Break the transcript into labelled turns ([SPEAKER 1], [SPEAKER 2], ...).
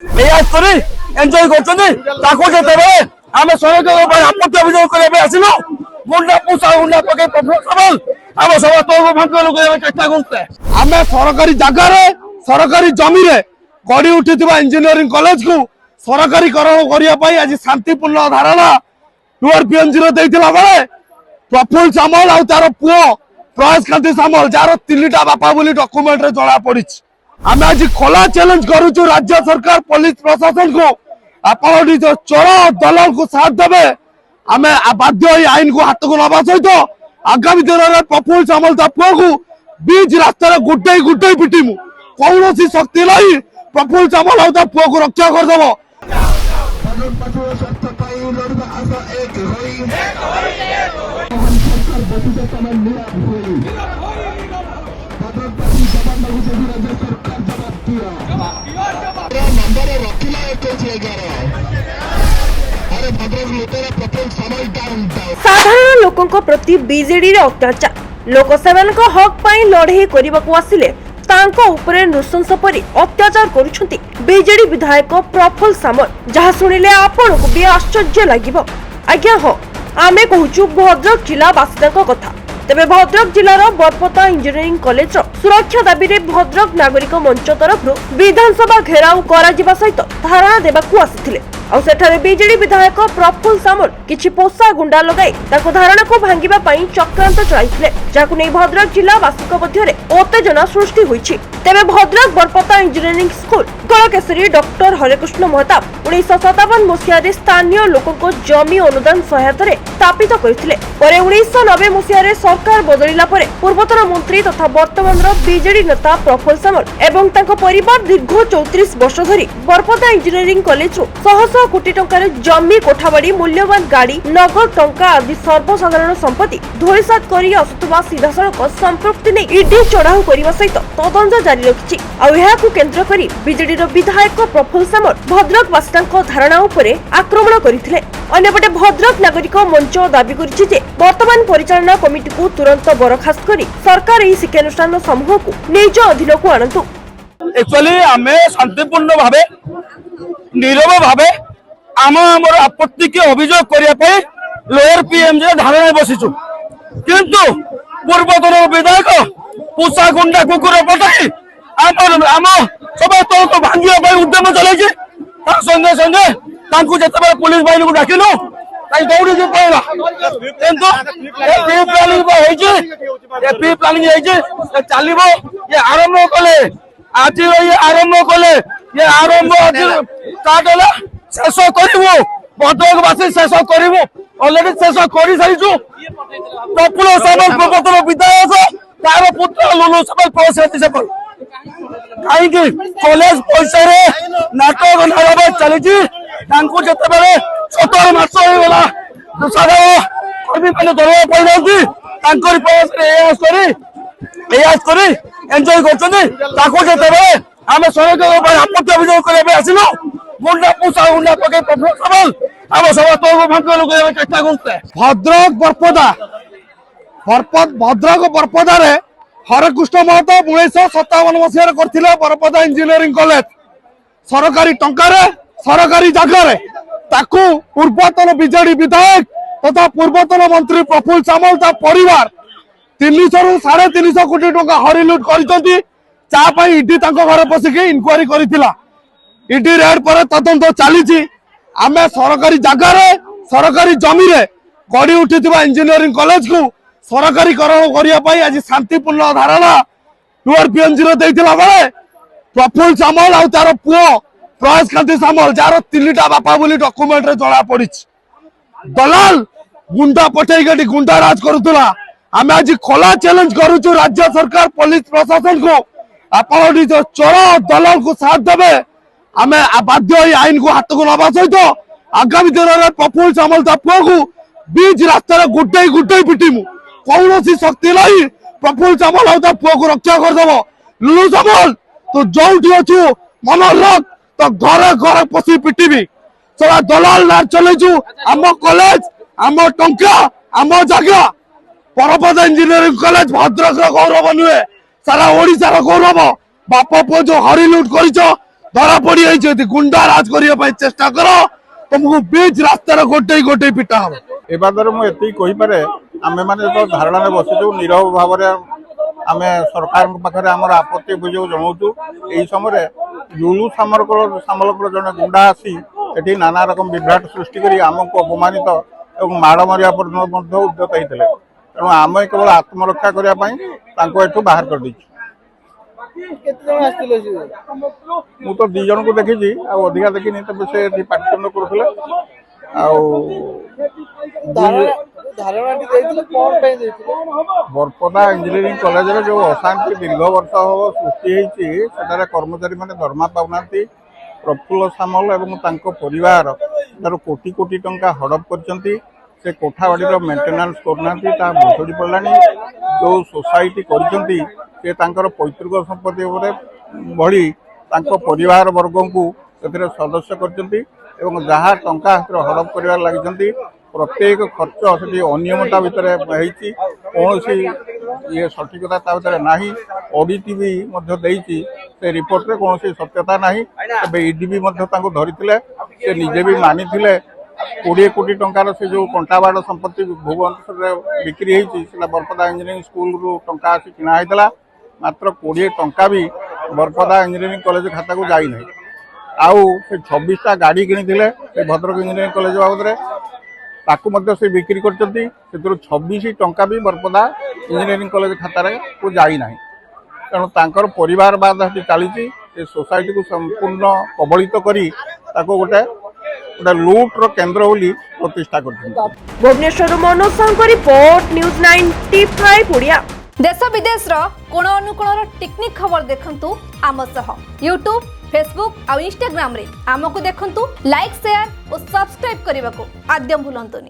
[SPEAKER 1] Enjoy करते आम सरकार आपत्ति अभियोग करने आसिलु गुंडा पूसा गुंडा पके सबल आम सब तो भांग चेष्टा करते आम सरकारी जगार सरकारी जमी गड़ी उठी इंजीनियरिंग कॉलेज को सरकारीकरण करने आज शांतिपूर्ण धारणा टूर पीएमजी बेले प्रफुल्ल सामल आ तार पुओ प्रयास कांति सामल जार 3टा बापा बोली डॉक्यूमेंट रे जणा पड़ी आम आज खोला चैलेंज करूँ राज्य सरकार पुलिस प्रशासन को आपण जो चोर दलाल को साथ देवे आम बाध्य आईन को हाथ को नवा सहित आगामी दिन में प्रफुल्ल सामल ता पुओ को बीच रास्तार गुटे गुटे पिटिमु कौन शक्ति नहीं प्रफुल्ल सामल आ पुओ को रक्षा करदेव
[SPEAKER 2] साधारण लोकों प्रति बीजेडी रे अत्याचार लोक सेमानक हक पाई लड़ाई करने को आसिले तांको उपरे नृशंस परी अत्याचार करुछंती बीजेडी विधायक प्रफुल्ल सामल जहाँ शुणिले आपण को भी आश्चर्य लागिबो। आज्ञा हो आमे कहूचु भद्रक जिला बासिंदा कथा तेबे भद्रक जिलार बरपदा इंजीनियरिंग कॉलेज सुरक्षा दाबी रे भद्रक नागरिक मंच तरफ विधानसभा घेराव करा सहित धारणा देबाकू आसिथिले आ सेठारे बीजेडी विधायक प्रफुल्ल सामल किछि पोसा गुंडा लगाई ताको धारणा को भांगिबा पई चक्रांत चलाइथिले जाकु नै भद्रक जिला वासिक मध्यरे उत्तेजना सृष्टि होईछि। तेबे भद्रक बरपदा इंजीनियरिंग स्कूल गलकेसरी डॉक्टर हरेकृष्ण महताब 1957 मसिया रे स्थानीय लोकको जमी अनुदान सहायता स्थापित करथिले परे 1990 मसिया रे सरकार बदलिला परे पूर्वतन मंत्री तथा वर्तमान बीजेडी नेता प्रफुल्ल सामल एवं ताको परिवार दीर्घ 34 वर्ष धरी बरपदा इंजीनियरिंग कॉलेज रो कोटी टंकार जमी कोठाबाड़ी मूल्यवान गाड़ी नगद टंका आदि सर्वसाधारण संपत्ति धोईसात करी आसुवा सीधा सड़क संपृक्ति नहीं ईडी चढ़ाऊ करने सहित तदंत जारी रखिछि। केन्द्र करी बीजेडी विधायक प्रफुल्ल सामल भद्रक बासिंदा धारणा उपरे आक्रमण करथिले। अन्यपटे भद्रक नागरिक मंच दाबी करिछि जे वर्तमान परिचालना कमिटी को तुरंत बरखास्त करी सरकार एही शिक्षानुष्ठान समूह को निज अधीन को आनतु।
[SPEAKER 1] एक्चुअली आमे शांतिपूर्ण भावे नीरव भावे आमर आपत्ति के अभियोग करने लोअर पीएमजी धारणा बसीचु किंतु पूर्वतन विधायक पूसा गुंडा कुकुर पठाई आम सब तो भांगे उद्यम चलैछि संगे संगे जिते पुलिस बाहिनी को डाकिलु दौड़ी पड़ा किंतु प्लानिंग चलो ये आरंभ कले आज आरंभ कले ये आरंभ आज स्टार्ट है शेष करू भद्रकवासी शेष करू अलरेडी शेष कर सारी प्रफुल्ल सामल पूर्वतन विधायक तार पुत्र लुलु सामल प्रोसेस कहीं कॉलेज पैसा नाटक नाटक चली जिते 17 मास होगा साधारण कर्मी मैंने दरवा पड़ एंजॉय करते आम सरकार आपत्ति अभियोग करने आसिलु गुंडा पूसा गुंडा पके सबल आम सब तो भांग चेष्टा करते भद्रक बरपदा रे हरेकृष्ण महताब 1957 मसीह करथिले बरपदा इंजीनियरिंग कॉलेज सरकारी टंकार सरकारी जगार ताकू पूर्वतन बीजेडी विधायक तथा पूर्वतन मंत्री प्रफुल्ल सामल ता परिवार 300 रु 350 कोटी टंका हरिलुट कर ईडी घर पशिक इनक्वारी करथिला ईडी रेड पर तदंत चली आम सरकारी जगार सरकारी जमी गड़ी उठी इंजीनियरिंग कॉलेज को सरकारीकरण करने आज शांतिपूर्ण धारणा टूर पीएमजी बेले प्रफुल्ल सामल आ तार पुओ प्रयास कांति सामल जार 3टा बापा बोली डॉक्यूमेंट रे जणा पड़ी दलाल गुंडा पठे गुंडा राज करुला आम आज खोला चैलेंज करूँ राज्य सरकार पुलिस प्रशासन को आपण जो चोर दलाल को साथ देवे आम बाध्य आईन को हाथ को नवा सहित आगामी दिन में प्रफुल्ल सामल ता पुओ को बीच रास्तार गुटे गुटे पिटिमु कौन शक्ति नहीं प्रफुल्ल सामल आ पुओ को रक्षा करदेव लुलु सामल तो जो अच्छु मन रख तो घरे घरे पशि पिटिबी सला दलाल ना चलैछु आम कॉलेज आम टंका आम जगह बरपदा इंजीनियरिंग कॉलेज भद्रक गौरव नुहे सारा ओडिशा गौरव बाप पुओ जो हरिलुट कर धरा पड़ी जाइए गुंडा राज करने चेष्टा कर तुमको बीच रास्तार गोटे गोटे पिटा हम
[SPEAKER 3] ए बादर मु एति कहि पारे आमे माने तो धारणा रे बसिजु निरव भाव रे आमे सरकार पाखरे हमर आपत्ति बुझौ जणाउतु एई समय जुलू सामलकर जने गुंडा आसी एठी नाना रकम विभ्राट सृष्टि करी हमको अपमानित एवं माड़ मारिया पर्यंत मध्य उद्यत होइतले तेणु आमे केवल आत्मरक्षा करिया पई तांको एठु बाहर कर दैछु मु तो 2 जन को देखी आ अधिका देखिनी तब से पाठचंद करथिले बरपदा इंजीनियरिंग कॉलेज रे जो अशांति दीर्घ वर्ष हम सृष्टि होती कर्मचारी मैंने दरमा पाऊना प्रफुल्ल सामल एवं तांको परिवार तार कोटी कोटी टंका हड़प करछंती से कोठावाड़ी मेंटेनेंस करना भुसुड़ी पड़ानी जो सोसाइटी करछंती से तांकर पैतृक संपत्ति भली तांको परिवार वर्ग को सदस्य करछंती एवं जहाँ टंका हड़प कर लगी प्रत्येक खर्च से अनियमता भितर कौन ये सठिकता भितर ना ऑडिट भी से रिपोर्ट रे कौन सत्यता ना ईडी भी धरी से निजे भी मानी 20 कोटी टंकार से जो कंटाबाड़ संपत्ति भुवनेश्वर बिक्री होती बरपदा इंजीनियरिंग स्कूल रु टंका आसी किना होता मात्र 20 टंका भी बरपदा इंजीनियरिंग कॉलेज खाता को जाई नहीं आउ से 26टा गाड़ी किनी भद्रक इंजीनियरिंग कॉलेज बाबद ताकू से बिक्री करछंती 26 टंका भी बरपदा इंजीनियरिंग कॉलेज खाता को जाई नहीं तेणु तांकर परिवार बाद चली सोसाइटी को संपूर्ण कबलित करी गोटे लुट्र केन्द्र बोली प्रतिष्ठा कर
[SPEAKER 2] भुवनेश्वर मनोज साहू रिपोर्ट न्यूज 95 ओडिया
[SPEAKER 4] देश विदेश कोण अनुकोण टेक्निक खबर देखंतु आम सह यूट्यूब फेसबुक और इंस्टाग्राम रे आमको देखंतु लाइक शेयर और सब्सक्राइब करने को आद्यम भूलंतुनि।